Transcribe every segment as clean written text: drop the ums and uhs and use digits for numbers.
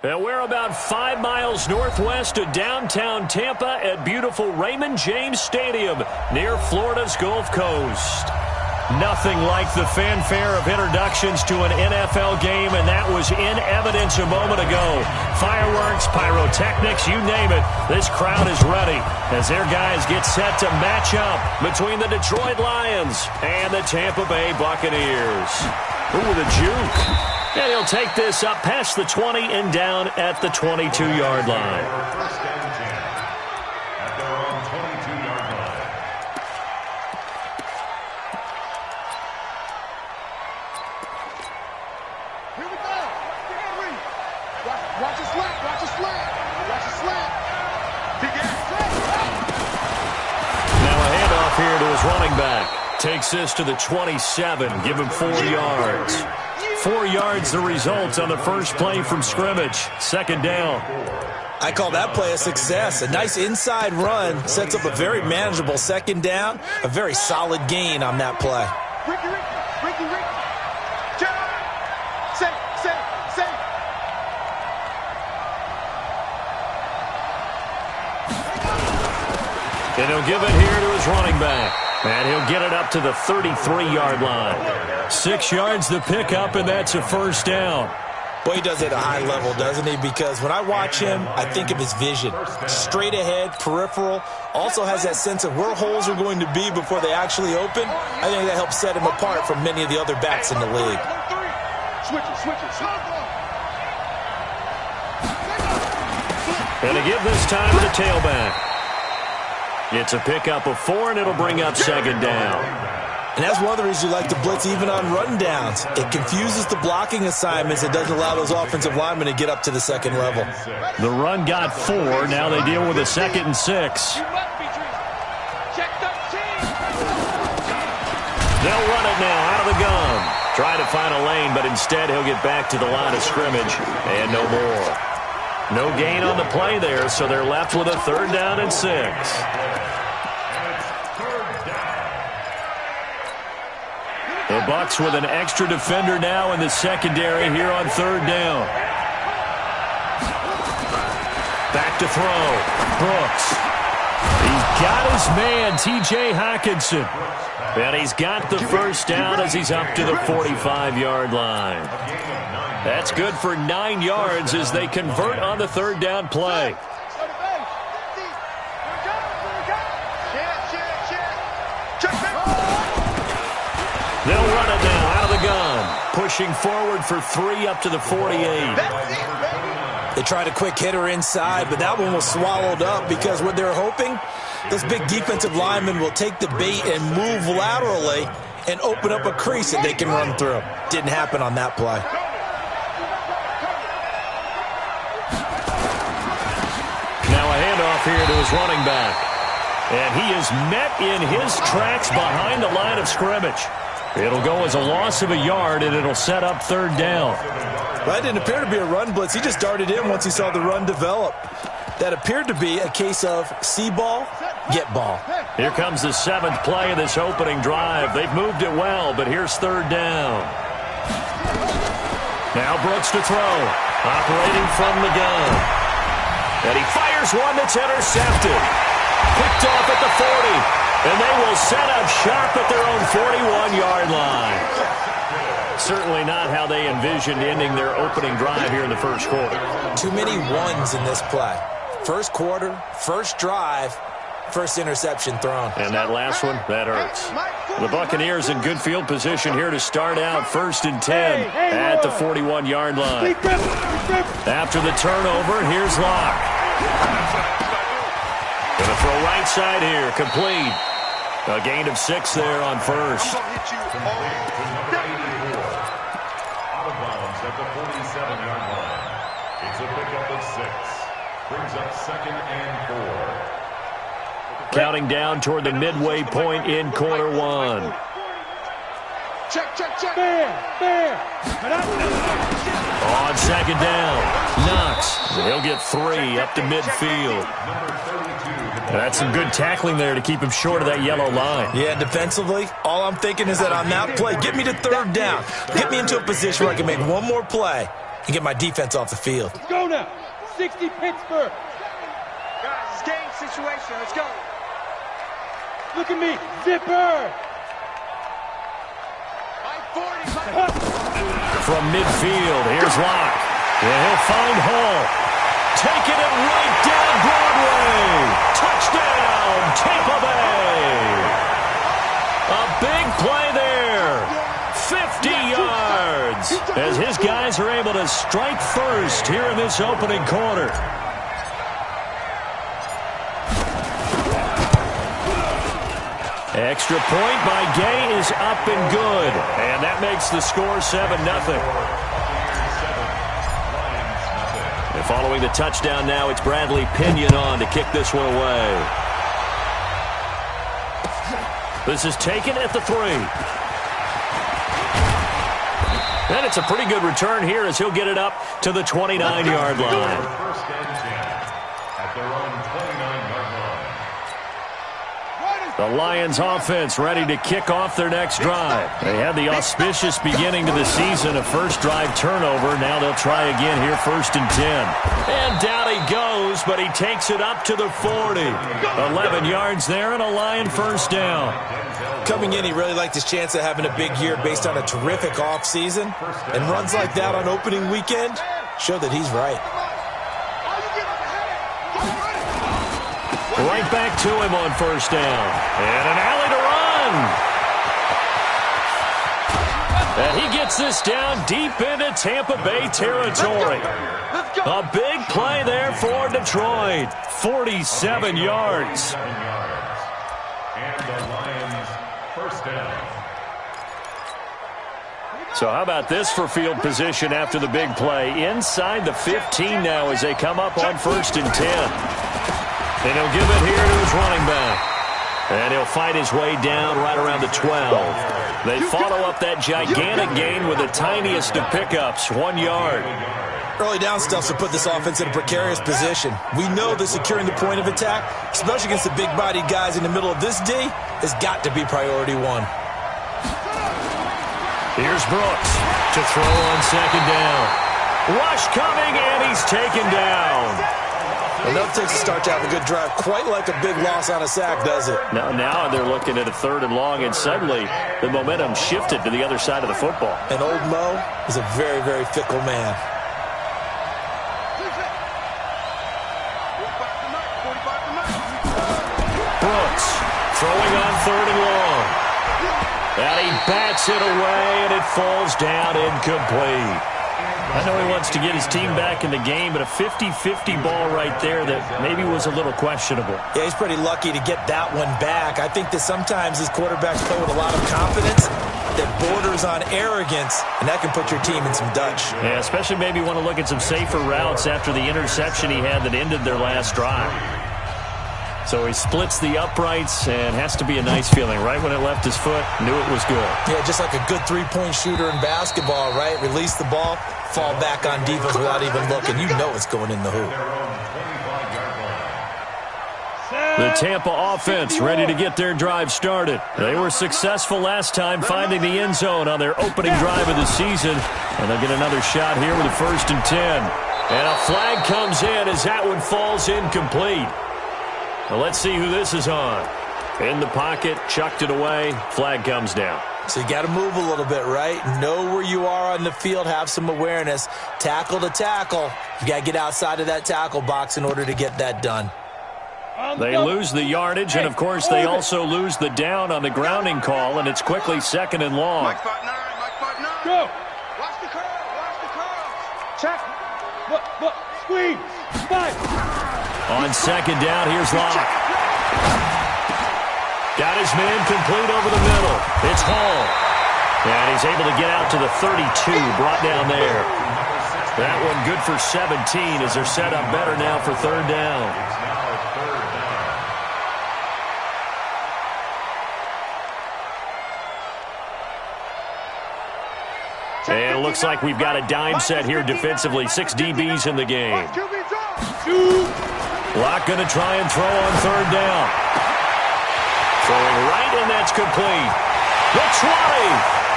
And we're about 5 miles northwest of downtown Tampa at beautiful Raymond James Stadium near Florida's Gulf Coast. Nothing like the fanfare of introductions to an NFL game, and that was in evidence a moment ago. Fireworks, pyrotechnics, you name it. This crowd is ready as their guys get set to match up between the Detroit Lions and the Tampa Bay Buccaneers. Ooh, the juke. And he'll take this up past the 20 and down at the 22-yard line. First down, 10 at their own 22-yard line. Here we go. Watch it slant. Watch it slant. Watch it slant. Now a handoff here to his running back. Takes this to the 27. Give him 4 yards. 4 yards the result on the first play from scrimmage. Second down. I call that play a success. A nice inside run sets up a very manageable second down. A very solid gain on that play. Ricky. And he'll give it here to his running back. And he'll get it up to the 33-yard line. 6 yards the pickup, and that's a first down. Boy, he does it at a high level, doesn't he? Because when I watch him, I think of his vision. Straight ahead, peripheral. Also has that sense of where holes are going to be before they actually open. I think that helps set him apart from many of the other backs in the league. Switch it. And to give this time to the tailback. It's a pickup of 4, and it'll bring up second down. And that's one of the reasons you like to blitz even on rundowns. It confuses the blocking assignments. It doesn't allow those offensive linemen to get up to the second level. The run got 4. Now they deal with a 2nd and 6. They'll run it now out of the gun. Try to find a lane, but instead he'll get back to the line of scrimmage and no more. No gain on the play there, so they're left with a 3rd down and 6. The Bucs with an extra defender now in the secondary here on 3rd down. Back to throw. Brooks. He's got his man, T.J. Hockenson. And he's got the first down as he's up to the 45-yard line. That's good for 9 yards as they convert on the 3rd down play. They'll run it now out of the gun. Pushing forward for 3 up to the 48. They tried a quick hitter inside, but that one was swallowed up because what they're hoping, this big defensive lineman will take the bait and move laterally and open up a crease that they can run through. Didn't happen on that play. Now a handoff here to his running back. And he is met in his tracks behind the line of scrimmage. It'll go as a loss of a yard, and it'll set up 3rd down. Well, it didn't appear to be a run blitz. He just darted in once he saw the run develop. That appeared to be a case of see ball, get ball. Here comes the 7th play of this opening drive. They've moved it well, but here's 3rd down. Now Brooks to throw. Operating from the gun. And he fires one that's intercepted. Picked off at the 40. And they will set up shop at their own 41-yard line. Certainly not how they envisioned ending their opening drive here in the first quarter. Too many ones in this play. First quarter, first drive, first interception thrown. And that last one, that hurts. The Buccaneers in good field position here to start out 1st and 10 at the 41-yard line. After the turnover, here's Locke. Going to throw right side here, complete. A gain of 6 there on first. Out of bounds at the 47-yard line. It's a pickup of 6. Brings up 2nd and 4. Counting down toward the midway point in quarter 1. Check. Fair. On 2nd down, Knox. He'll get 3 up to midfield. That's some good tackling there to keep him short of that yellow line. Yeah, defensively, all I'm thinking is that on that play, get me to third down. Get me into a position where I can make one more play and get my defense off the field. Let's go now. 60 Pittsburgh. Guys, it's game situation. Let's go. Look at me. Zipper. From midfield, here's Locke. And he'll find Hall. Taking it right down Broadway. Touchdown, Tampa Bay. A big play there. 50 yards. As his guys are able to strike first here in this opening quarter. Extra point by Gay is up and good. And that makes the score 7-0. And following the touchdown now, it's Bradley Pinion on to kick this one away. This is taken at the 3. And it's a pretty good return here as he'll get it up to the 29-yard line. First and 10 at their own 29-yard line. The Lions offense ready to kick off their next drive. They had the auspicious beginning to the season, a first drive turnover. Now they'll try again here, 1st and 10. And down he goes, but he takes it up to the 40. 11 yards there and a Lion first down. Coming in, he really liked his chance of having a big year based on a terrific offseason. And runs like that on opening weekend show that he's right. Right back to him on first down. And an alley to run. And he gets this down deep into Tampa Bay territory. A big play there for Detroit. 47 yards. And the Lions first down. So how about this for field position after the big play? Inside the 15 now as they come up on 1st and 10. And he'll give it here to his running back. And he'll fight his way down right around the 12. They follow up that gigantic gain with the tiniest of pickups, 1 yard. Early down stuff to put this offense in a precarious position. We know that securing the point of attack, especially against the big-bodied guys in the middle of this D, has got to be priority 1. Here's Brooks to throw on 2nd down. Rush coming, and he's taken down. Enough takes to start to have a good drive. Quite like a big loss on a sack, does it? Now they're looking at a 3rd and long, and suddenly the momentum shifted to the other side of the football. And old Mo is a very, very fickle man. Brooks throwing on 3rd and long. And he bats it away, and it falls down incomplete. I know he wants to get his team back in the game, but a 50-50 ball right there that maybe was a little questionable. Yeah, he's pretty lucky to get that one back. I think that sometimes these quarterbacks play with a lot of confidence that borders on arrogance, and that can put your team in some Dutch. Yeah, especially maybe want to look at some safer routes after the interception he had that ended their last drive. So he splits the uprights and has to be a nice feeling. Right when it left his foot, knew it was good. Yeah, just like a good three-point shooter in basketball, right? Release the ball, fall back on defense without even looking. You know it's going in the hoop. The Tampa offense ready to get their drive started. They were successful last time finding the end zone on their opening drive of the season. And they'll get another shot here with a 1st and 10. And a flag comes in as that one falls incomplete. Well, let's see who this is on. In the pocket, chucked it away, flag comes down. So you got to move a little bit, right? Know where you are on the field, have some awareness. Tackle to tackle. You got to get outside of that tackle box in order to get that done. They lose the yardage, and of course they also lose the down on the grounding call, and it's quickly 2nd and long. Mike 5-9, Mike 5-9. Go. Watch the curl, watch the curl. Check. Look. Squeeze. Spike. On 2nd down, here's Locke. Got his man complete over the middle. It's Hall. And he's able to get out to the 32, brought down there. That one good for 17 as they're set up better now for 3rd down. And it looks like we've got a dime set here defensively. 6 DBs in the game. Locke going to try and throw on third down. Throwing right, and that's complete. The 20,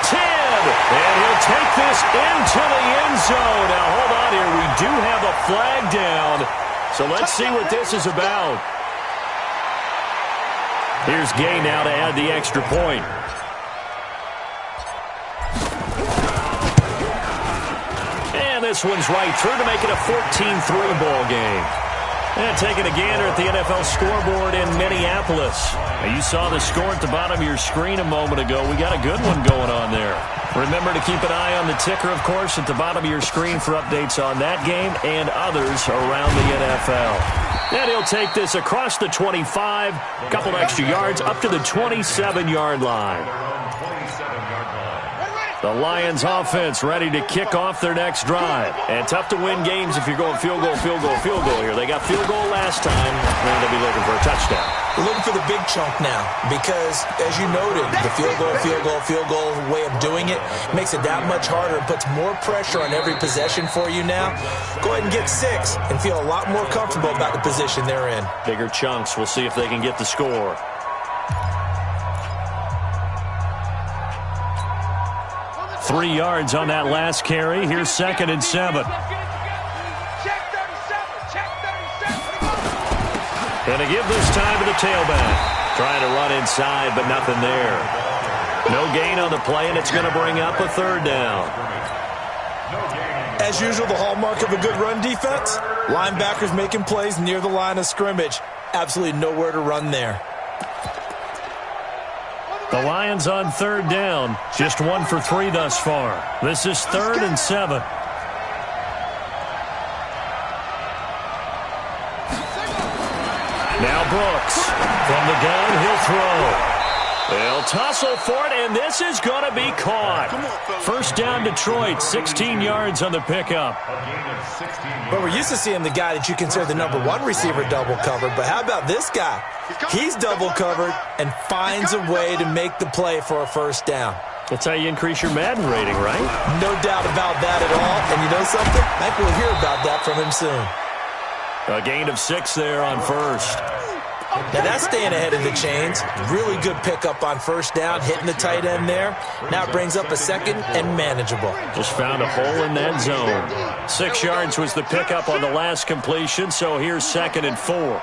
10, and he'll take this into the end zone. Now, hold on here. We do have a flag down, so let's see what this is about. Here's Gay now to add the extra point. And this one's right through to make it a 14-3 ball game. And taking a gander at the NFL scoreboard in Minneapolis. Now, you saw the score at the bottom of your screen a moment ago. We got a good one going on there. Remember to keep an eye on the ticker, of course, at the bottom of your screen for updates on that game and others around the NFL. And he'll take this across the 25, a couple extra yards, up to the 27-yard line. The Lions offense ready to kick off their next drive. And tough to win games if you're going field goal, field goal, field goal here. They got field goal last time. Now they'll be looking for a touchdown. They're looking for the big chunk now because, as you noted, the field goal way of doing it makes it that much harder and puts more pressure on every possession for you now. Go ahead and get 6 and feel a lot more comfortable about the position they're in. Bigger chunks. We'll see if they can get the score. 3 yards on that last carry. Here's 2nd and 7. Going to give this time to the tailback. Trying to run inside, but nothing there. No gain on the play, and it's going to bring up a 3rd down. As usual, the hallmark of a good run defense, linebackers making plays near the line of scrimmage. Absolutely nowhere to run there. The Lions on 3rd down. Just 1 for 3 thus far. This is 3rd and 7. Now Brooks. From the gun, he'll throw. They'll tussle for it, and this is going to be caught. 1st down Detroit, 16 yards on the pickup. But we're used to seeing the guy that you consider the number 1 receiver double covered. But how about this guy? He's double covered and finds a way to make the play for a 1st down. That's how you increase your Madden rating, right? No doubt about that at all. And you know something? I think we'll hear about that from him soon. A gain of 6 there on 1st. Now that's staying ahead of the chains. Really good pickup on 1st down, hitting the tight end there. Now it brings up a 2nd and manageable. Just found a hole in that zone. 6 yards was the pickup on the last completion, so here's 2nd and 4.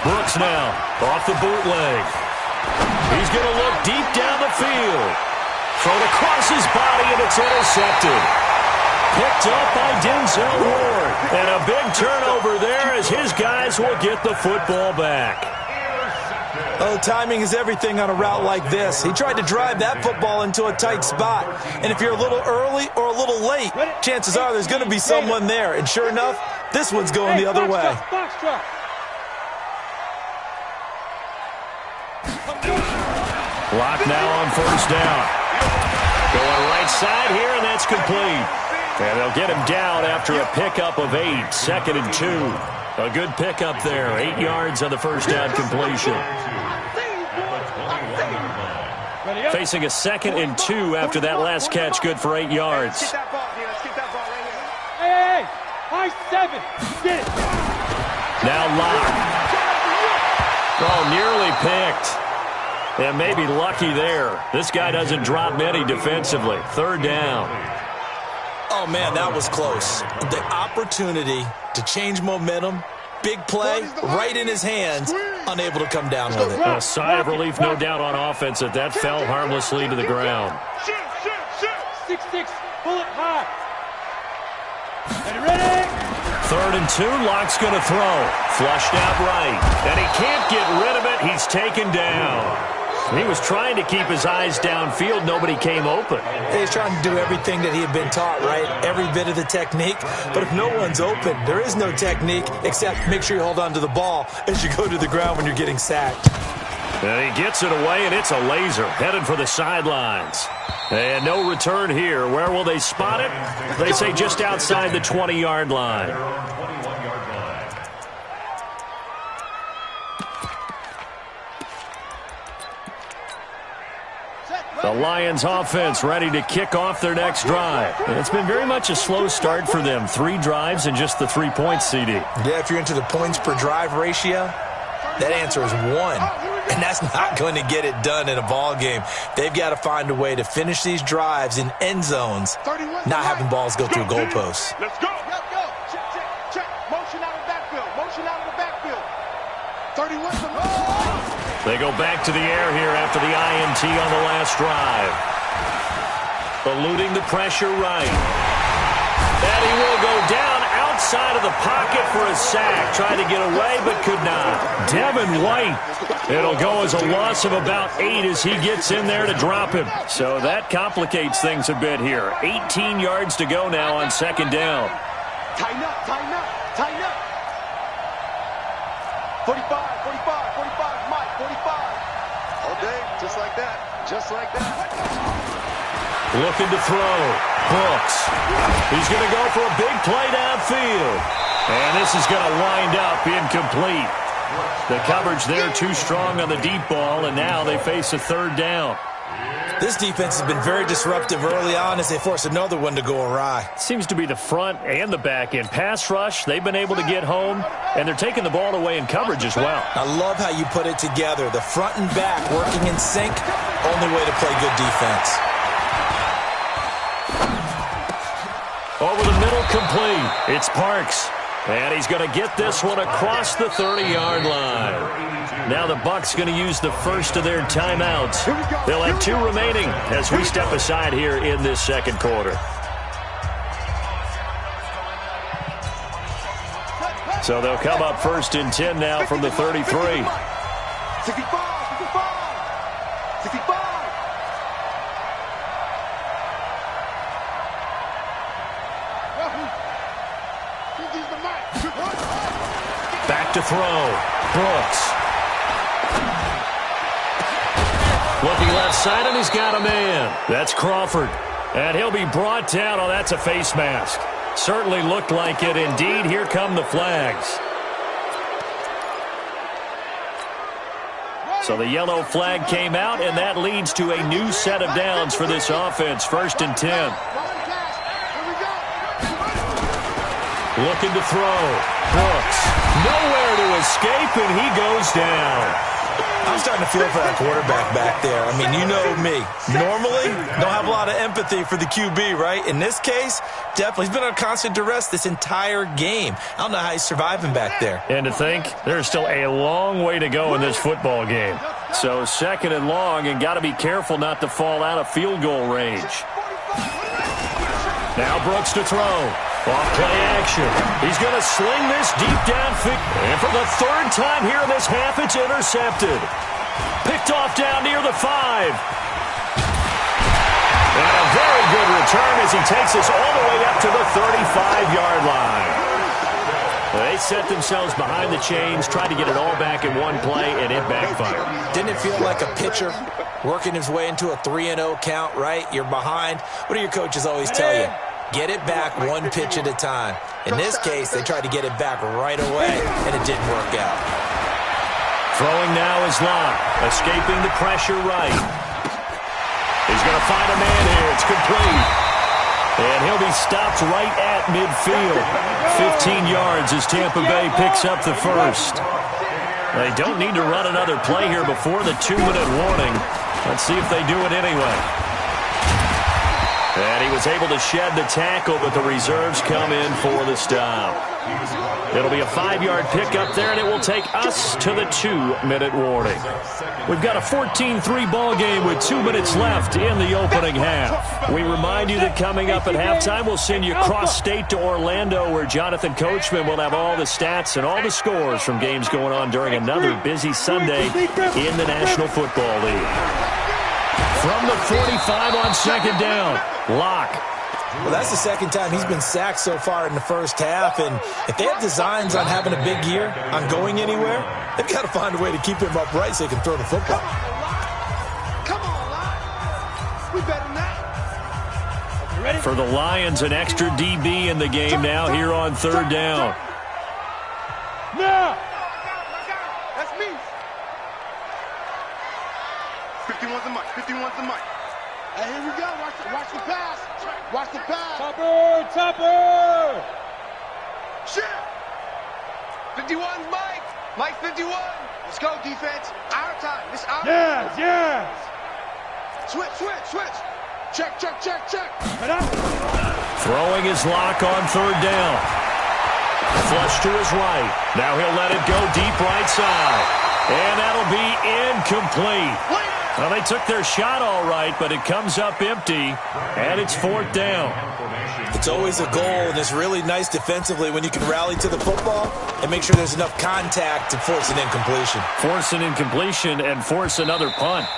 Brooks now off the bootleg. He's going to look deep down the field. Thrown across his body, and it's intercepted. Picked up by Denzel Ward. And a big turnover there as his guys will get the football back. Oh, timing is everything on a route like this. He tried to drive that football into a tight spot. And if you're a little early or a little late, chances are there's going to be someone there. And sure enough, this one's going the other way. Lock now on 1st down. Going right side here, and that's complete. And they'll get him down after a pickup of 8. 2nd and 2. A good pickup there. 8 yards on the 1st down completion. Facing a 2nd and 2 after that last catch. Good for 8 yards. Hey, high 7. Get it. Now Locke. Oh, nearly picked. And maybe lucky there. This guy doesn't drop many defensively. 3rd down. Oh, man, that was close. The opportunity to change momentum, big play, right in his hands, unable to come down with it. A sigh of relief, no doubt, on offense that fell harmlessly to the ground. 6-6, bullet high. Ready? 3rd and 2, Locke's going to throw. Flushed out right. And he can't get rid of it. He's taken down. He was trying to keep his eyes downfield. Nobody came open. He's trying to do everything that he had been taught, right? Every bit of the technique. But if no one's open, there is no technique except make sure you hold on to the ball as you go to the ground when you're getting sacked. And he gets it away, and it's a laser headed for the sidelines. And no return here. Where will they spot it? They say just outside the 20-yard line. The Lions offense ready to kick off their next drive. It's been very much a slow start for them. 3 drives and just the 3 points, CD. Yeah, if you're into the points per drive ratio, that answer is 1. And that's not going to get it done in a ball game. They've got to find a way to finish these drives in end zones, not having balls go through goalposts. Let's go. Check. Motion out of the backfield. Motion out of the backfield. 31's the They go back to the air here after the INT on the last drive. Eluding the pressure right. And he will go down outside of the pocket for a sack. Tried to get away but could not. Devin White. It'll go as a loss of about 8 as he gets in there to drop him. So that complicates things a bit here. 18 yards to go now on second down. Tighten up. 45, Mike, 45. All day, just like that. Looking to throw. Brooks. He's going to go for a big play downfield. And this is going to wind up incomplete. The coverage there too strong on the deep ball, and now they face a third down. This defense has been very disruptive early on as they force another one to go awry. Seems to be the front and the back end. Pass rush, they've been able to get home, and they're taking the ball away in coverage as well. I love how you put it together. The front and back working in sync, only way to play good defense. Over the middle, complete. It's Parks. And he's going to get this one across the 30-yard line. Now the Bucs going to use the first of their timeouts. They'll have 2 remaining as we step aside here in this second quarter. So they'll come up 1st and 10 now from the 33. 65. Back to throw. Brooks. Looking left side, and he's got a man. That's Crawford. And he'll be brought down. Oh, that's a face mask. Certainly looked like it. Indeed, here come the flags. So the yellow flag came out, and that leads to a new set of downs for this offense. 1st and 10. Looking to throw. Brooks. Nowhere to escape, and he goes down. I'm starting to feel for that quarterback back there. I mean, you know me. Normally, don't have a lot of empathy for the QB, right? In this case, definitely. He's been under constant duress this entire game. I don't know how he's surviving back there. And to think, there's still a long way to go in this football game. So 2nd and long, and got to be careful not to fall out of field goal range. Now Brooks to throw. Off play action. He's going to sling this deep downfield. And for the 3rd time here in this half, it's intercepted. Picked off down near the 5. And a very good return as he takes us all the way up to the 35-yard line. They set themselves behind the chains, tried to get it all back in one play, and it backfired. Didn't it feel like a pitcher working his way into a 3-0 count, right? You're behind. What do your coaches always tell you? Get it back 1 pitch at a time. In this case, they tried to get it back right away, and it didn't work out. Throwing now is Locke, escaping the pressure right. He's going to find a man here. It's complete. And he'll be stopped right at midfield. 15 yards as Tampa Bay picks up the first. They don't need to run another play here before the 2-minute warning. Let's see if they do it anyway. And he was able to shed the tackle, but the reserves come in for the stop. It'll be a 5-yard pickup there, and it will take us to the 2-minute warning. We've got a 14-3 ball game with 2 minutes left in the opening half. We remind you that coming up at halftime, we'll send you cross-state to Orlando, where Jonathan Coachman will have all the stats and all the scores from games going on during another busy Sunday in the National Football League. From the 45 on second down, Locke. Well, that's the 2nd time he's been sacked so far in the first half, and if they have designs on having a big year, on going anywhere, they've got to find a way to keep him upright so he can throw the football. Come on, Locke. We better than that. Ready? For the Lions, an extra DB in the game now here on 3rd down. Now! That's me. 51's the mic. 51's the mic. Hey, here we go. Watch the pass. Watch the pass. Topper! Shit! 51's Mike. Mike 51. Let's go, defense. Out of time. This out of time. Yes! Switch. Check. Right up. Throwing his lock on third down. Flush to his right. Now he'll let it go deep right side. And that'll be incomplete. Well, they took their shot all right, but it comes up empty, and it's fourth down. It's always a goal, and it's really nice defensively when you can rally to the football and make sure there's enough contact to force an incompletion. Force an incompletion and force another punt.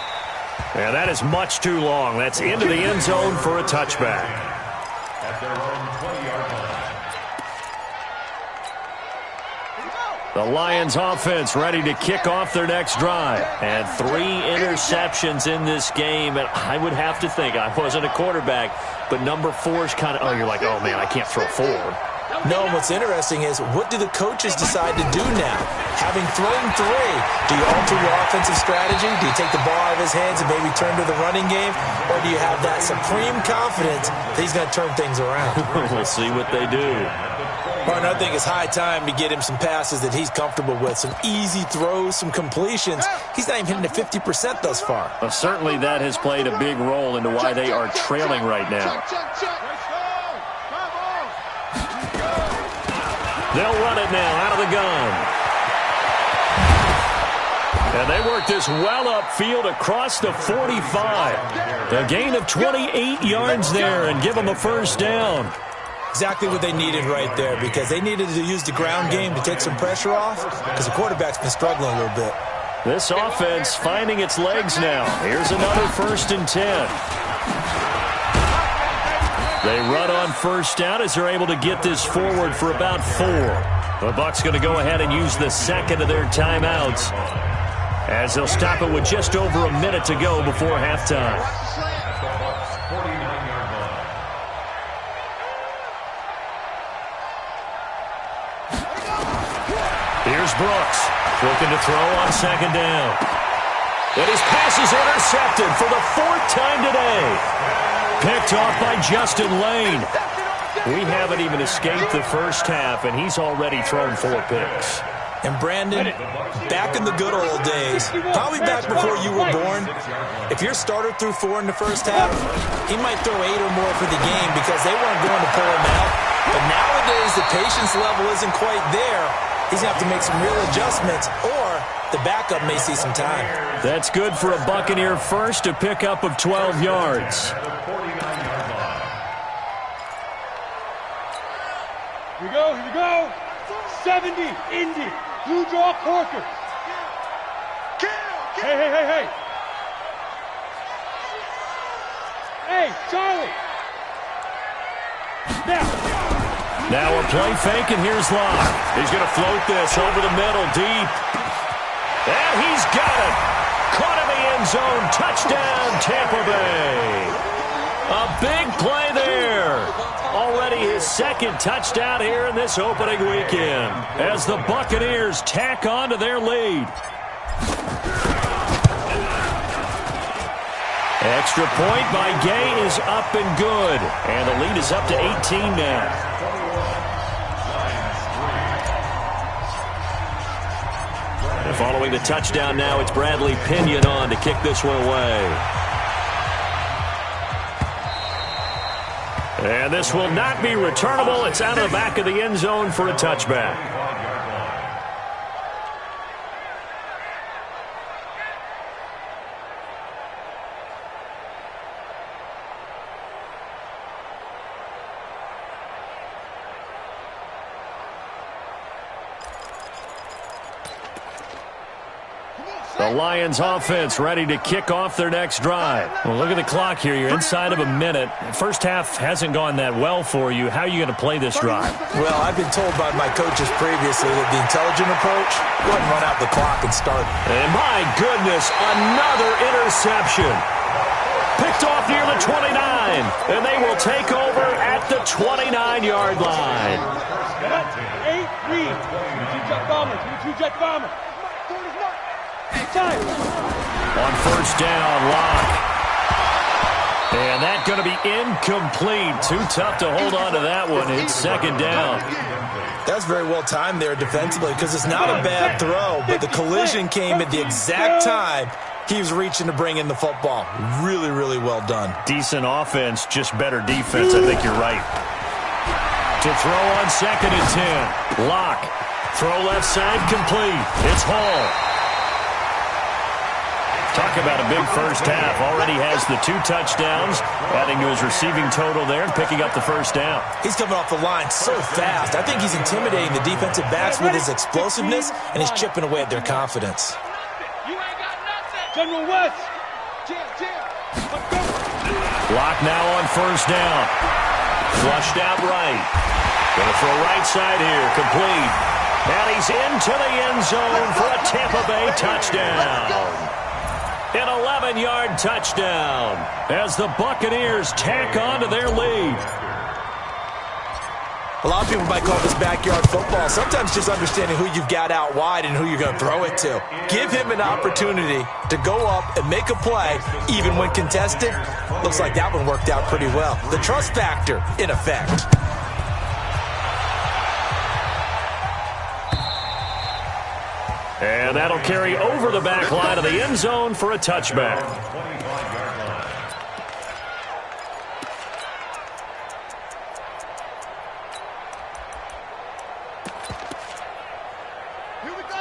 And that is much too long. That's into the end zone for a touchback. At their own 20-yard line. The Lions offense ready to kick off their next drive. And 3 interceptions in this game. And I would have to think, I wasn't a quarterback, but number 4 is kind of, you're like, oh, man, I can't throw 4. No, what's interesting is what do the coaches decide to do now? Having thrown 3, do you alter your offensive strategy? Do you take the ball out of his hands and maybe turn to the running game? Or do you have that supreme confidence that he's going to turn things around? We'll see what they do. Martin, I think it's high time to get him some passes that he's comfortable with, some easy throws, some completions. He's not even hitting the 50% thus far. Well, certainly that has played a big role into why they are trailing right now. They'll run it now out of the gun. And they work this well upfield across the 45. A gain of 28 yards there and give them a first down. Exactly what they needed right there, because they needed to use the ground game to take some pressure off, because the quarterback's been struggling a little bit. This offense finding its legs now. Here's another 1st and 10. They run on first down as they're able to get this forward for about 4. The Bucs going to go ahead and use the second of their timeouts, as they'll stop it with just over a minute to go before halftime. Here's Brooks, looking to throw on second down. And his pass is intercepted for the 4th time today. Picked off by Justin Lane. We haven't even escaped the first half, and he's already thrown 4 picks. And Brandon, back in the good old days, probably back before you were born, if your starter threw 4 in the first half, he might throw 8 or more for the game because they weren't going to pull him out. But nowadays, the patience level isn't quite there. He's going to have to make some real adjustments, or the backup may see some time. That's good for a Buccaneer first, a pickup of 12 yards. Here we go. 70, Indy. Blue draw, Corker. Hey. Hey, Charlie. Now a play fake, and here's Locke. He's going to float this over the middle, deep. And he's got it. Caught in the end zone. Touchdown, Tampa Bay. A big play there. Already his 2nd touchdown here in this opening weekend, as the Buccaneers tack on to their lead. Extra point by Gay is up and good. And the lead is up to 18 now. And following the touchdown now, it's Bradley Pinion on to kick this one away. And this will not be returnable. It's out of the back of the end zone for a touchback. The Lions offense ready to kick off their next drive. Well, look at the clock here. You're inside of a minute. First half hasn't gone that well for you. How are you going to play this drive? Well, I've been told by my coaches previously that the intelligent approach, go ahead and run out the clock and start. And my goodness, another interception. Picked off near the 29, and they will take over at the 29-yard line. 8 read. 2-jet bombers. 2-jet bombers. On first down, Locke. And that's going to be incomplete. Too tough to hold on to that one. It's second down. That's very well timed there defensively because it's not a bad throw, but the collision came at the exact time he was reaching to bring in the football. Really, really well done. Decent offense, just better defense. I think you're right. To throw on second and 10. Lock. Throw left side complete. It's Hall. Talk about a big first half. Already has the 2 touchdowns, adding to his receiving total there and picking up the first down. He's coming off the line so fast. I think he's intimidating the defensive backs with his explosiveness, and he's chipping away at their confidence. General West. Lock now on first down. Flushed out right. Going to throw right side here. Complete. And he's into the end zone for a Tampa Bay touchdown. An 11-yard touchdown as the Buccaneers tack on to their lead. A lot of people might call this backyard football. Sometimes just understanding who you've got out wide and who you're going to throw it to. Give him an opportunity to go up and make a play, even when contested. Looks like that one worked out pretty well. The trust factor, in effect. And that'll carry over the back line of the end zone for a touchback.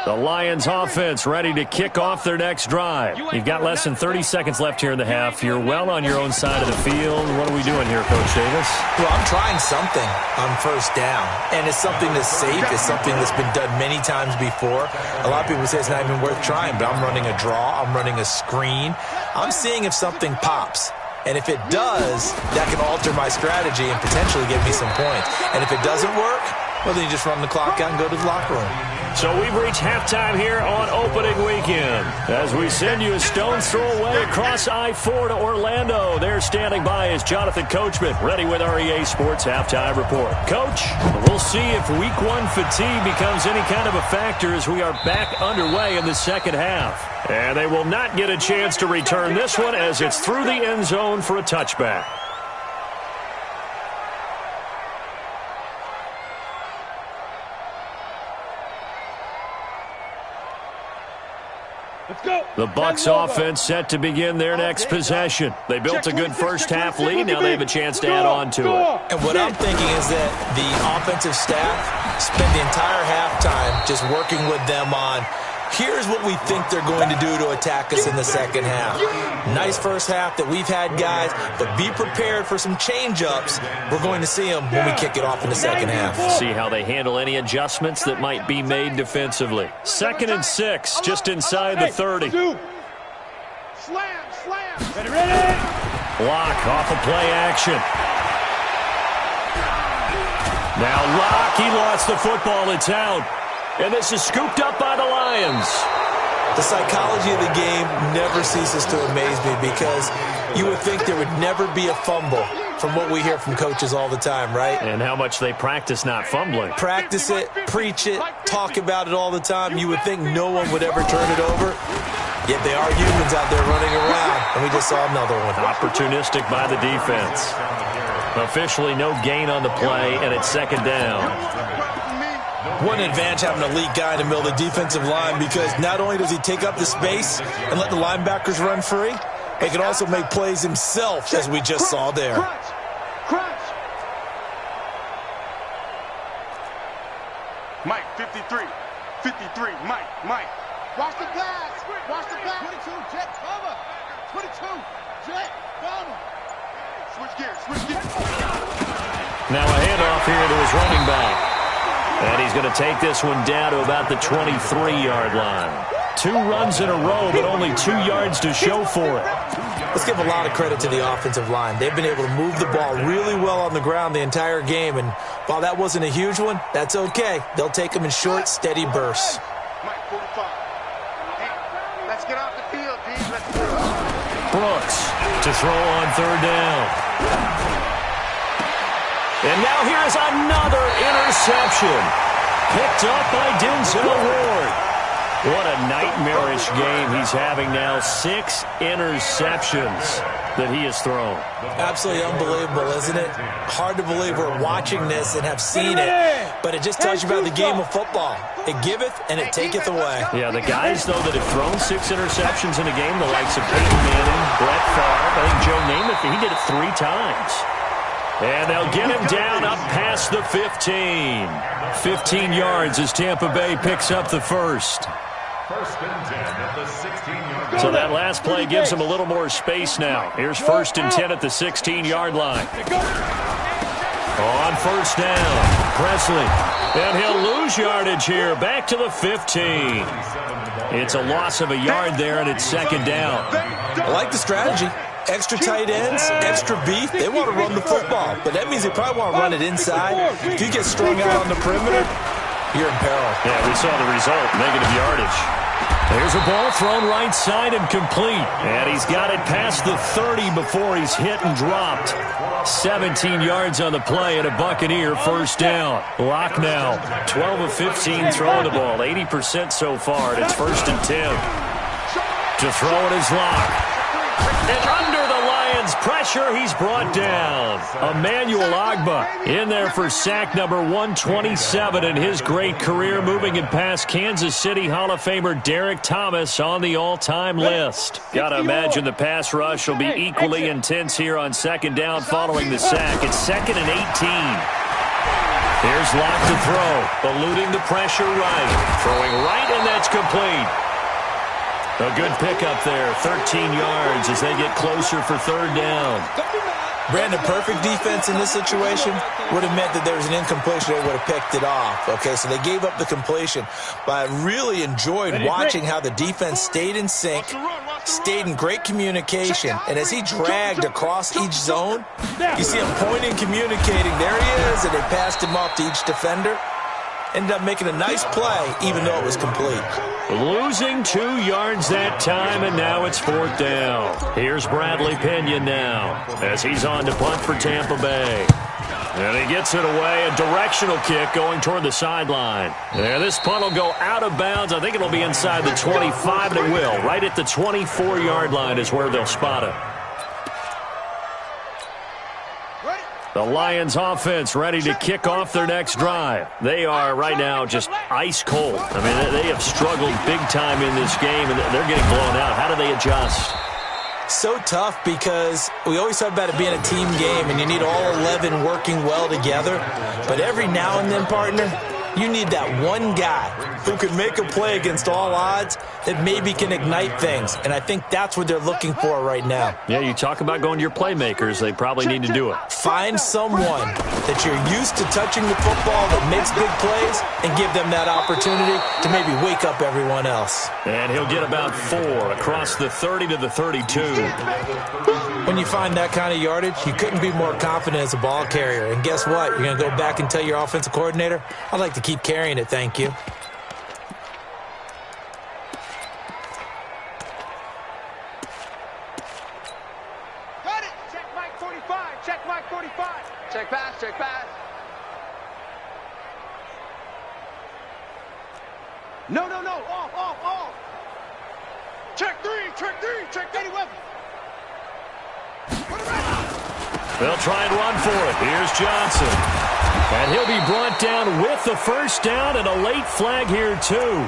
The Lions offense ready to kick off their next drive. You've got less than 30 seconds left here in the half. You're well on your own side of the field. What are we doing here, Coach Davis? Well, I'm trying something on first down, and it's something that's safe. It's something that's been done many times before. A lot of people say it's not even worth trying, but I'm running a draw. I'm running a screen. I'm seeing if something pops. And if it does, that can alter my strategy and potentially give me some points. And if it doesn't work, well, then you just run the clock out and go to the locker room. So we've reached halftime here on opening weekend as we send you a stone's throw away across I-4 to Orlando. There standing by is Jonathan Coachman, ready with our EA Sports Halftime Report. Coach, we'll see if Week 1 fatigue becomes any kind of a factor as we are back underway in the second half. And they will not get a chance to return this one as it's through the end zone for a touchback. The Bucs offense set to begin their next possession. They built a good first half lead. Now they have a chance to add on to it. And what I'm thinking is that the offensive staff spent the entire halftime just working with them on, here's what we think they're going to do to attack us in the second half. Nice first half that we've had, guys, but be prepared for some change-ups. We're going to see them when we kick it off in the second half. See how they handle any adjustments that might be made defensively. 2nd and 6, just inside the 30. Slam. Ready. Lock off of play action. Now Lock, he lost the football. It's out. And this is scooped up by the Lions. The psychology of the game never ceases to amaze me because you would think there would never be a fumble from what we hear from coaches all the time, right? And how much they practice not fumbling. Practice it, preach it, talk about it all the time. You would think no one would ever turn it over. Yet they are humans out there running around, and we just saw another one. Opportunistic by the defense. Officially no gain on the play, and it's second down. One advantage having an elite guy in the middle of the defensive line because not only does he take up the space and let the linebackers run free, he can also make plays himself, as we just saw there. Crunch. Mike, 53. Mike. Watch the pass. 22, jet cover. 22, jet cover. Switch gears. Now a handoff here to his running back. And he's going to take this one down to about the 23-yard line. 2 runs in a row, but only 2 yards to show for it. Let's give a lot of credit to the offensive line. They've been able to move the ball really well on the ground the entire game. And while that wasn't a huge one, that's okay. They'll take them in short, steady bursts. Mike, 45. Hey, let's get off the field, D. Let's go. Brooks to throw on third down. And now here's another interception. Picked up by Denzel Ward. What a nightmarish game he's having now. 6 interceptions that he has thrown. Absolutely unbelievable, isn't it? Hard to believe we're watching this and have seen it, but it just tells you about the game of football. It giveth and it taketh away. Yeah, the guys, though, that have thrown 6 interceptions in a game, the likes of Peyton Manning, Brett Favre, I think Joe Namath, he did it 3 times. And they'll get him down up past the 15. 15 yards as Tampa Bay picks up the first. First and 10 at the 16-yard line. So that last play gives him a little more space now. Here's first and 10 at the 16-yard line. On first down, Presley. And he'll lose yardage here. Back to the 15. It's a loss of a yard there, and it's second down. I like the strategy. Extra tight ends, extra beef. They want to run the football, but that means they probably want to run it inside. If you get strung out on the perimeter, you're in peril. Yeah, we saw the result, negative yardage. There's a ball thrown right side and complete. And he's got it past the 30 before he's hit and dropped. 17 yards on the play and a Buccaneer first down. Lock now. 12 of 15 throwing the ball. 80% so far, and it's first and 10. To throw it is Lock. And under the Lions' pressure, he's brought down. Emmanuel Ogbah in there for sack number 127 in his great career, moving it past Kansas City Hall of Famer Derek Thomas on the all-time list. Got to imagine the pass rush will be equally intense here on second down following the sack. It's second and 18. Here's Lock to throw, eluding the pressure right. Throwing right, and that's complete. A good pickup there, 13 yards as they get closer for third down. Brandon, perfect defense in this situation would have meant that there was an incompletion. They would have picked it off. Okay, so they gave up the completion. But I really enjoyed watching how the defense stayed in sync, stayed in great communication. And as he dragged across each zone, you see him pointing, communicating. There he is, and they passed him off to each defender. Ended up making a nice play, even though it was complete. Losing 2 yards that time, and now it's fourth down. Here's Bradley Pinion now as he's on to punt for Tampa Bay. And he gets it away, a directional kick going toward the sideline. And this punt will go out of bounds. I think it'll be inside the 25, and it will. Right at the 24-yard line is where they'll spot it. The Lions offense ready to kick off their next drive. They are right now just ice cold. I mean, they have struggled big time in this game, and they're getting blown out. How do they adjust? So tough because we always talk about it being a team game, and you need all 11 working well together. But every now and then, partner, you need that one guy who can make a play against all odds that maybe can ignite things. And I think that's what they're looking for right now. Yeah, you talk about going to your playmakers. They probably need to do it. Find someone that you're used to touching the football that makes big plays and give them that opportunity to maybe wake up everyone else. And he'll get about 4 across the 30 to the 32. When you find that kind of yardage, you couldn't be more confident as a ball carrier. And guess what? You're going to go back and tell your offensive coordinator, I'd like to keep carrying it, thank you. Got it! Check Mike 45! Check Mike 45! Check pass, check pass. No, no, no! Off! Check 3! Check 81! They'll try and run for it. Here's Johnson. And he'll be brought down with the first down and a late flag here, too.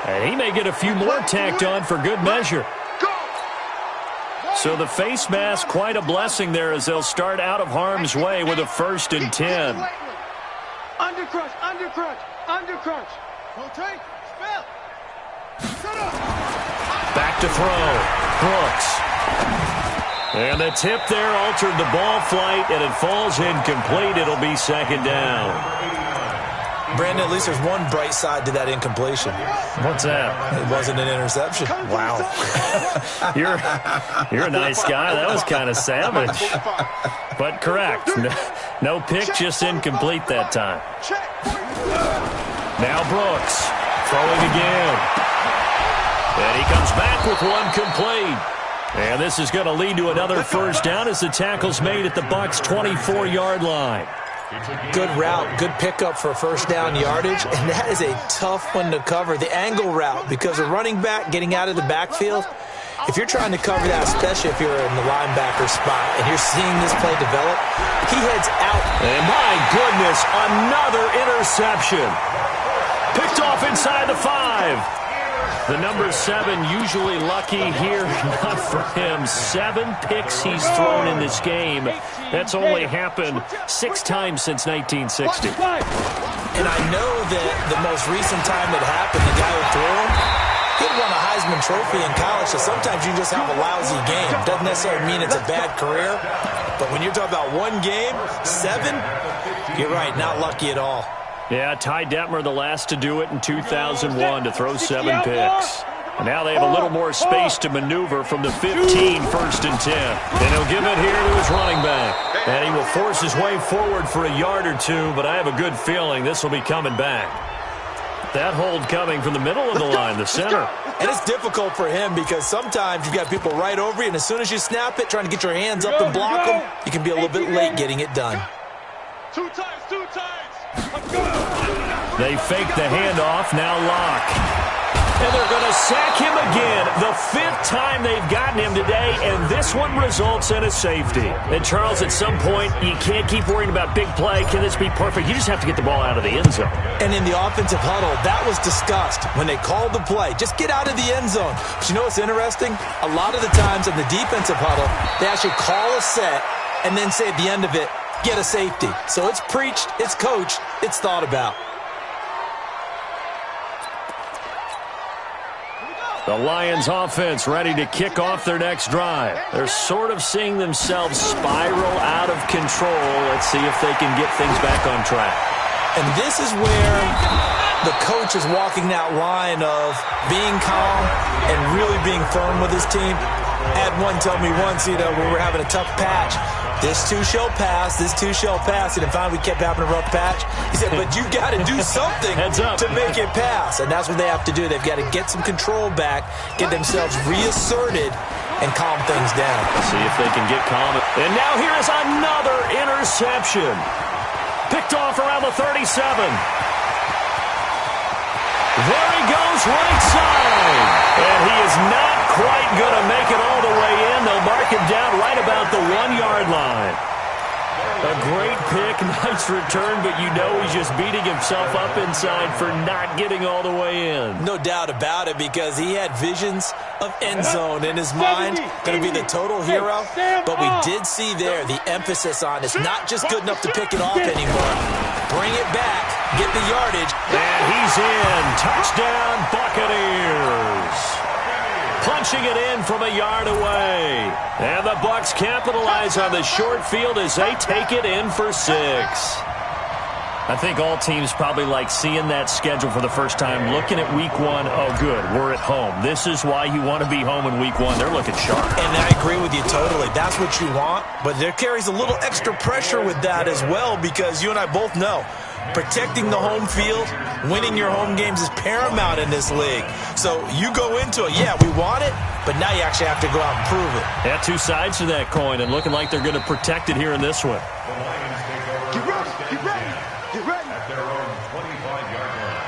And he may get a few more tacked on for good measure. So the face mask, quite a blessing there as they'll start out of harm's way with a first and 10. Undercrunch. Rotate, spell. Shut up. Back to throw. Brooks. And the tip there altered the ball flight, and it falls incomplete. It'll be second down. Brandon, at least there's one bright side to that incompletion. What's that? It wasn't an interception. Wow. You're a nice guy. That was kind of savage. But correct. No pick, just incomplete that time. Now Brooks throwing again. And he comes back with one complete. And this is going to lead to another first down as the tackle's made at the Bucs' 24-yard line. Good route, good pickup for first down yardage, and that is a tough one to cover. The angle route, because a running back getting out of the backfield, if you're trying to cover that, especially if you're in the linebacker spot and you're seeing this play develop, he heads out. And my goodness, another interception. Picked off inside the 5. The number 7 usually lucky here, not for him. 7 picks he's thrown in this game. That's only happened 6 times since 1960. And I know that the most recent time that happened, the guy who threw him, he won a Heisman Trophy in college, so sometimes you just have a lousy game. Doesn't necessarily mean it's a bad career, but when you're talking about one game, 7, you're right, not lucky at all. Yeah, Ty Detmer, the last to do it in 2001, to throw 7 picks. And now they have a little more space to maneuver from the 15, 1st and 10. And he'll give it here to his running back. And he will force his way forward for a yard or 2, but I have a good feeling this will be coming back. That hold coming from the middle of the line, the center. And it's difficult for him because sometimes you've got people right over you, and as soon as you snap it, trying to get your hands up and block them, you can be a little bit late getting it done. 2 times. They fake the handoff, now Locke. And they're going to sack him again. The 5th time they've gotten him today, and this one results in a safety. And Charles, at some point, you can't keep worrying about big play. Can this be perfect? You just have to get the ball out of the end zone. And in the offensive huddle, that was discussed when they called the play. Just get out of the end zone. But you know what's interesting? A lot of the times in the defensive huddle, they actually call a set and then say at the end of it, get a safety. So it's preached, it's coached, it's thought about. The Lions offense ready to kick off their next drive. They're sort of seeing themselves spiral out of control. Let's see if they can get things back on track. And this is where the coach is walking that line of being calm and really being firm with his team. I had one tell me once, when we were having a tough patch, this too shall pass, this too shall pass. And finally we kept having a rough patch. He said, but you've got to do something to make it pass. And that's what they have to do. They've got to get some control back, get themselves reasserted, and calm things down. See if they can get calm. And now here is another interception. Picked off around the 37. There he goes, right side. And he is not quite going to make it all the way in. They'll mark him down right about the 1-yard line. A great pick, nice return, but you know he's just beating himself up inside for not getting all the way in. No doubt about it, because he had visions of end zone in his mind. Going to be the total hero. But we did see there the emphasis on it's not just good enough to pick it off anymore. Bring it back, get the yardage. And he's in. Touchdown, Buccaneers. Punching it in from a yard away. And the Bucs capitalize on the short field as they take it in for 6. I think all teams probably like seeing that schedule for the first time, looking at week 1. Oh, good, we're at home. This is why you want to be home in week 1. They're looking sharp. And I agree with you totally. That's what you want. But there carries a little extra pressure with that as well, because you and I both know protecting the home field, winning your home games is paramount in this league. So you go into it, yeah, we want it, but now you actually have to go out and prove it. Yeah, 2 sides to that coin, and looking like they're going to protect it here in this one. Get ready, get ready, get ready. At their own 25-yard line.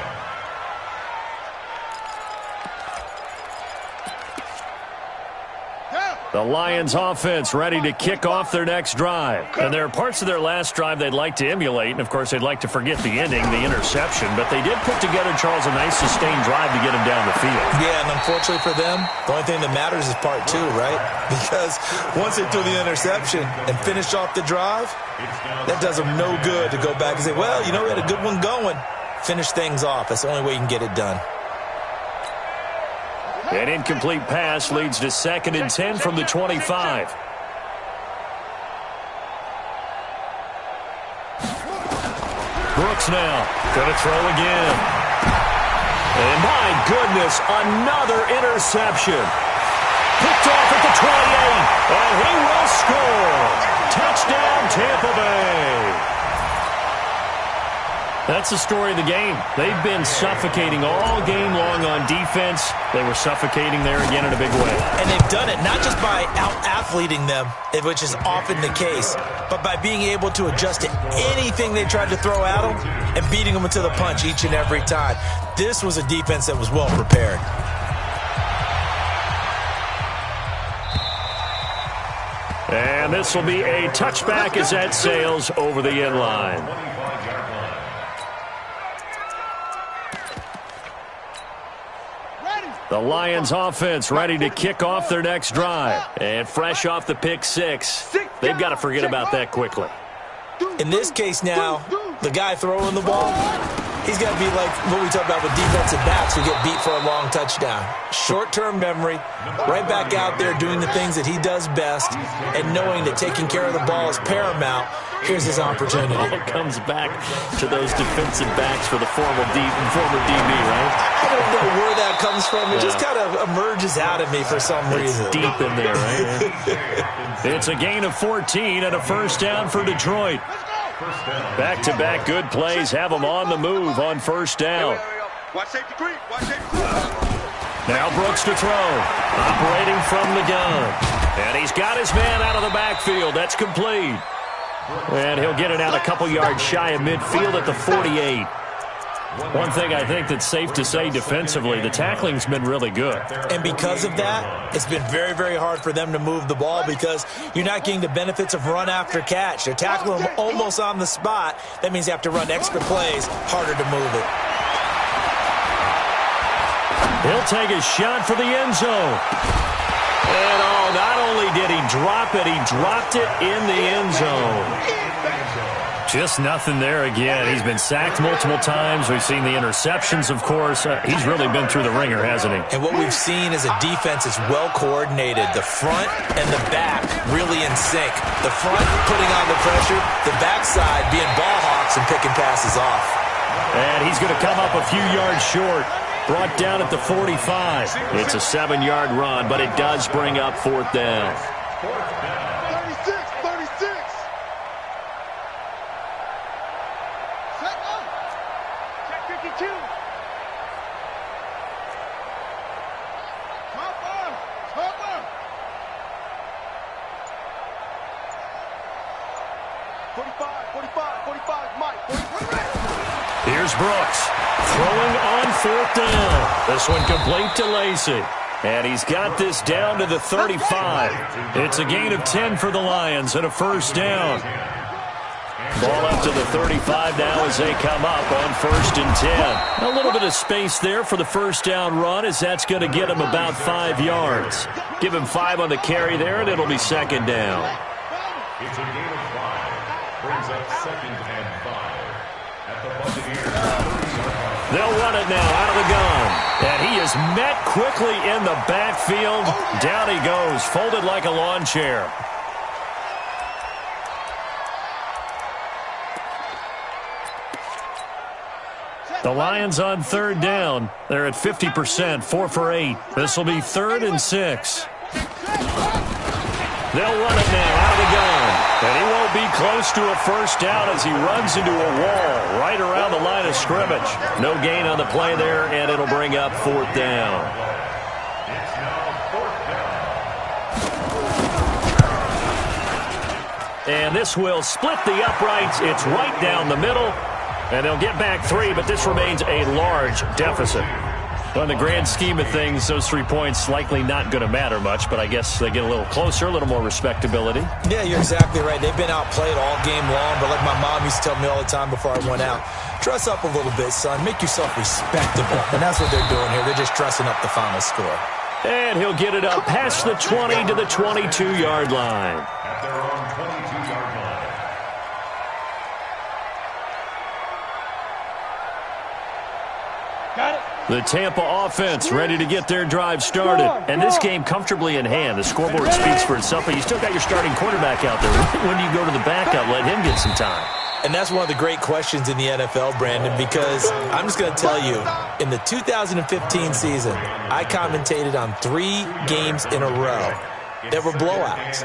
The Lions offense ready to kick off their next drive. And there are parts of their last drive they'd like to emulate, and of course they'd like to forget the ending, the interception, but they did put together, Charles, a nice sustained drive to get him down the field. Yeah, and unfortunately for them, the only thing that matters is part 2, right? Because once they threw the interception and finished off the drive, that does them no good to go back and say, well, we had a good one going. Finish things off. That's the only way you can get it done. An incomplete pass leads to 2nd and 10 from the 25. Brooks now going to throw again. And my goodness, another interception. Picked off at the 28, and he will score. Touchdown, Tampa Bay. That's the story of the game. They've been suffocating all game long on defense. They were suffocating there again in a big way. And they've done it not just by out-athleting them, which is often the case, but by being able to adjust to anything they tried to throw at them and beating them to the punch each and every time. This was a defense that was well prepared. And this will be a touchback as that sails over the end line. The Lions offense ready to kick off their next drive. And fresh off the pick six, they've got to forget about that quickly. In this case now, the guy throwing the ball, he's got to be like what we talk about with defensive backs who get beat for a long touchdown. Short-term memory, right back out there doing the things that he does best, and knowing that taking care of the ball is paramount. Here's his opportunity. It all comes back to those defensive backs for the former DB, right? I don't know where that comes from. It just kind of emerges out of me for some reason. It's deep in there, right? It's a gain of 14 and a first down for Detroit. Back-to-back good plays have them on the move on first down. Watch safety creep. Watch safety creep. Now Brooks to throw. Operating from the gun. And he's got his man out of the backfield. That's complete. And he'll get it out a couple yards shy of midfield at the 48. One thing I think that's safe to say defensively, the tackling's been really good. And because of that, it's been very, very hard for them to move the ball because you're not getting the benefits of run after catch. They're tackling them almost on the spot. That means they have to run extra plays, harder to move it. He'll take a shot for the end zone. And not only did he drop it, he dropped it in the end zone. Just nothing there again. He's been sacked multiple times. We've seen the interceptions, of course. He's really been through the ringer, hasn't he? And what we've seen is a defense that's well coordinated. The front and the back really in sync. The front putting on the pressure, the backside being ball hawks and picking passes off. And he's going to come up a few yards short. Brought down at the 45. It's a 7-yard run, but it does bring up fourth down. 36. Check 52. Chopper. 45, Mike. 45. Here's Brooks throwing on fourth down. This one complete to Lacey. And he's got this down to the 35. It's a gain of 10 for the Lions and a first down. Ball up to the 35 now as they come up on 1st and 10. A little bit of space there for the first down run as that's going to get him about 5 yards. Give him 5 on the carry there, and it'll be 2nd down. It's a gain of 5. Brings up 2nd and 5. At the Buccaneers. They'll run it now out of the gun. And he is met quickly in the backfield. Down he goes, folded like a lawn chair. The Lions on 3rd down. They're at 50%, 4 for 8. This will be 3rd and 6. They'll run it now out of the gun. And he won't be close to a first down as he runs into a wall right around the line of scrimmage. No gain on the play there, and it'll bring up 4th down. It's now 4th down. And this will split the uprights. It's right down the middle. And they'll get back 3, but this remains a large deficit. Well, in the grand scheme of things, those 3 points likely not going to matter much, but I guess they get a little closer, a little more respectability. Yeah, you're exactly right. They've been outplayed all game long, but like my mom used to tell me all the time before I went out, dress up a little bit, son. Make yourself respectable. And that's what they're doing here. They're just dressing up the final score. And he'll get it up past the 20 to the 22-yard line. At their own 22-yard line. Got it. The Tampa offense ready to get their drive started. And this game comfortably in hand. The scoreboard speaks for itself, but you still got your starting quarterback out there. When do you go to the backup, let him get some time? And that's one of the great questions in the NFL, Brandon, because I'm just going to tell you, in the 2015 season, I commentated on 3 games in a row. that were blowouts.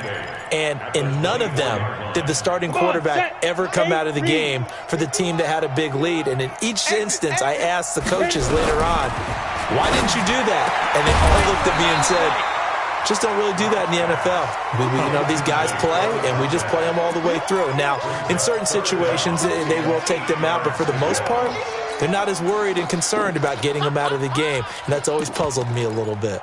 And in none of them did the starting quarterback ever come out of the game for the team that had a big lead. And in each instance, I asked the coaches later on, why didn't you do that? And they all looked at me and said, just don't really do that in the NFL. These guys play, and we just play them all the way through. Now, in certain situations, they will take them out, but for the most part, they're not as worried and concerned about getting them out of the game, and that's always puzzled me a little bit.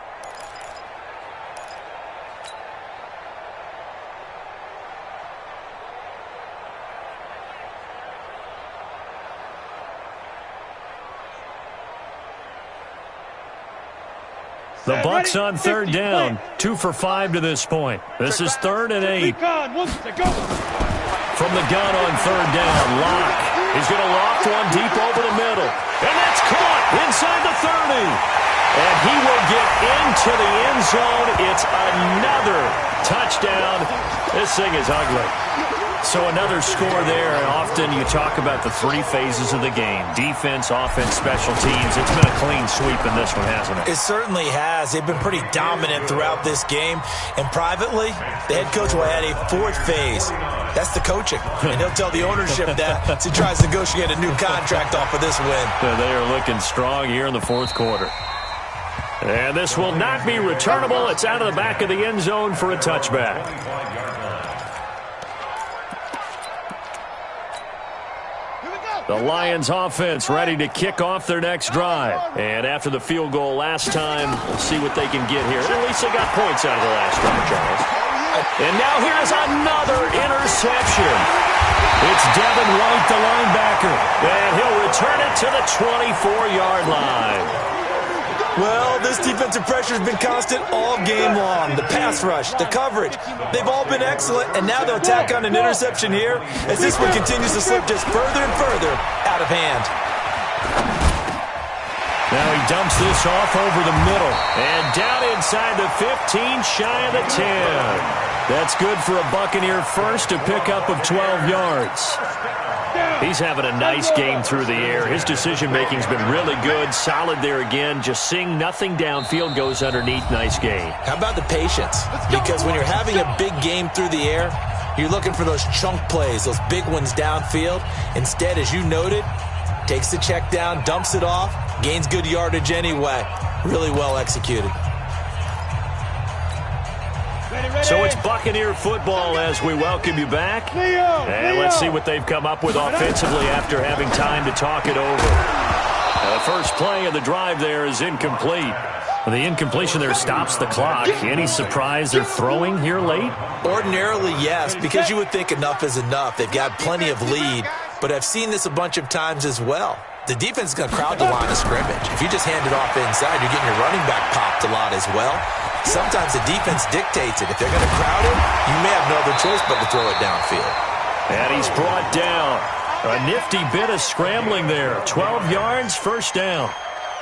The Bucs on third down, 2 for 5 to this point. This is 3rd and 8. From the gun on third down, Locke. He's going to loft one deep over the middle. And that's caught inside the 30. And he will get into the end zone. It's another touchdown. This thing is ugly. So another score there, and often you talk about the 3 phases of the game. Defense, offense, special teams. It's been a clean sweep in this one, hasn't it? It certainly has. They've been pretty dominant throughout this game. And privately, the head coach will add a 4th phase. That's the coaching. And he'll tell the ownership that as he tries to negotiate a new contract off of this win. They are looking strong here in the 4th quarter. And this will not be returnable. It's out of the back of the end zone for a touchback. The Lions offense ready to kick off their next drive. And after the field goal last time, we'll see what they can get here. At least they got points out of the last drive, Charles. And now here's another interception. It's Devin White, the linebacker. And he'll return it to the 24-yard line. Well, this defensive pressure has been constant all game long. The pass rush, the coverage, they've all been excellent, and now they'll tack on an interception here as this one continues to slip just further and further out of hand. Now he dumps this off over the middle, and down inside the 15, shy of the 10. That's good for a Buccaneer first, to pick up of 12 yards. He's having a nice game through the air. His decision-making's been really good. Solid there again. Just seeing nothing downfield, goes underneath. Nice game. How about the patience? Because when you're having a big game through the air, you're looking for those chunk plays, those big ones downfield. Instead, as you noted, takes the check down, dumps it off, gains good yardage anyway. Really well executed. So it's Buccaneer football as we welcome you back. And let's see what they've come up with offensively after having time to talk it over. The first play of the drive there is incomplete. The incompletion there stops the clock. Any surprise they're throwing here late? Ordinarily, yes, because you would think enough is enough. They've got plenty of lead, but I've seen this a bunch of times as well. The defense is going to crowd the line of scrimmage. If you just hand it off inside, you're getting your running back popped a lot as well. Sometimes the defense dictates it. If they're going to crowd it, you may have no other choice but to throw it downfield. And he's brought down. A nifty bit of scrambling there. 12 yards, first down.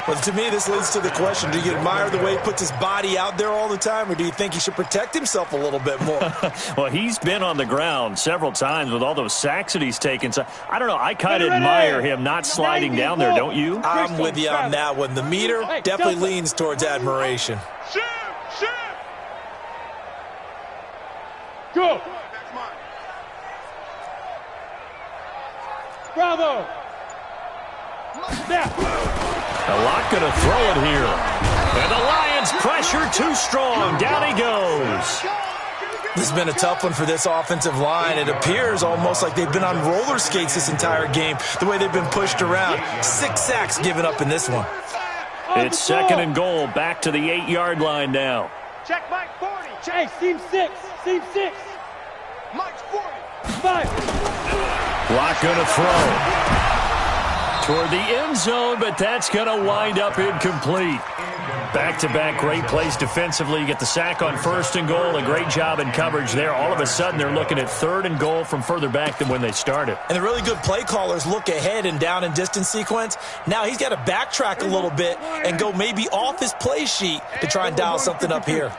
Well, to me, this leads to the question, do you admire the way he puts his body out there all the time, or do you think he should protect himself a little bit more? Well, he's been on the ground several times with all those sacks that he's taken. So, I don't know, I kind of admire him not sliding down there, don't you? I'm with you on that one. The meter definitely leans towards admiration. Go! Bravo! A lot going to throw it here. And the Lions pressure too strong. Down he goes. This has been a tough one for this offensive line. It appears almost like they've been on roller skates this entire game, the way they've been pushed around. 6 sacks given up in this one. It's 2nd and goal. Back to the 8-yard line now. Check Mike 40. Hey, seam 6. Seam 6. Mike's 40. 5. Block going to throw toward the end zone, but that's going to wind up incomplete. Back-to-back great plays defensively. You get the sack on 1st and goal. A great job in coverage there. All of a sudden, they're looking at 3rd and goal from further back than when they started. And the really good play callers look ahead and down and distance sequence. Now he's got to backtrack a little bit and go maybe off his play sheet to try and dial something up here.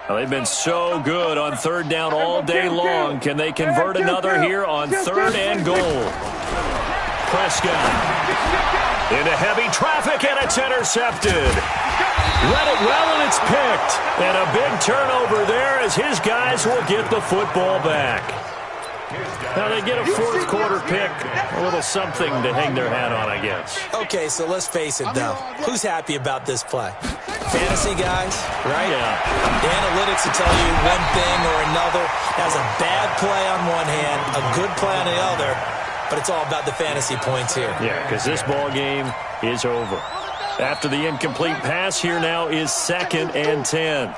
Well, they've been so good on 3rd down all day long. Can they convert another here on 3rd and goal? Prescott into heavy traffic, and it's intercepted. Read it well, and it's picked. And a big turnover there as his guys will get the football back. Now they get a fourth quarter pick. A little something to hang their hat on, I guess. Okay, so let's face it, though. Who's happy about this play? Fantasy guys, right? Yeah. The analytics will tell you one thing or another. That's a bad play on one hand, a good play on the other, but it's all about the fantasy points here. Yeah, because this ball game is over. After the incomplete pass, here now is 2nd and 10.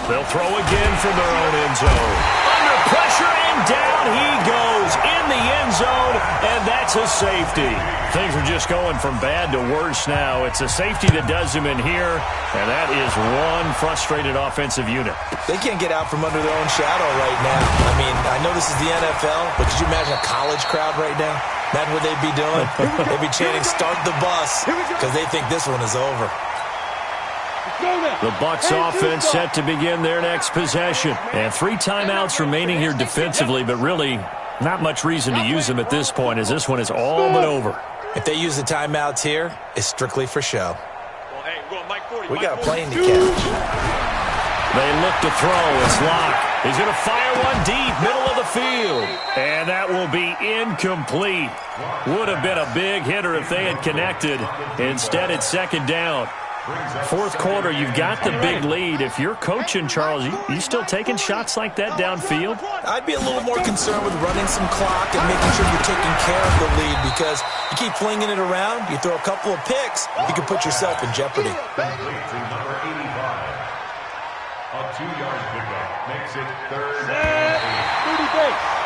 They'll throw again from their own end zone. Under pressure, and down he goes in the end zone, and that's a safety. Things are just going from bad to worse now. It's a safety that does him in here, and that is one frustrated offensive unit. They can't get out from under their own shadow right now. I mean, I know this is the NFL, but could you imagine a college crowd right now? Imagine what they'd be doing. They'd be chanting, "Start the bus," because they think this one is over. The Bucs offense set to begin their next possession. And 3 timeouts remaining here defensively, but really not much reason to use them at this point as this one is all but over. If they use the timeouts here, it's strictly for show. We got a plane to catch. They look to throw. It's Locke. He's going to fire one deep, middle of the field. And that will be incomplete. Would have been a big hitter if they had connected. Instead, it's 2nd down. Fourth quarter, you've got the big lead. If you're coaching, Charles, you still taking shots like that downfield? I'd be a little more concerned with running some clock and making sure you're taking care of the lead, because you keep flinging it around, you throw a couple of picks, you can put yourself in jeopardy. Number 85. A 2-yard pickup makes it 3rd and 8.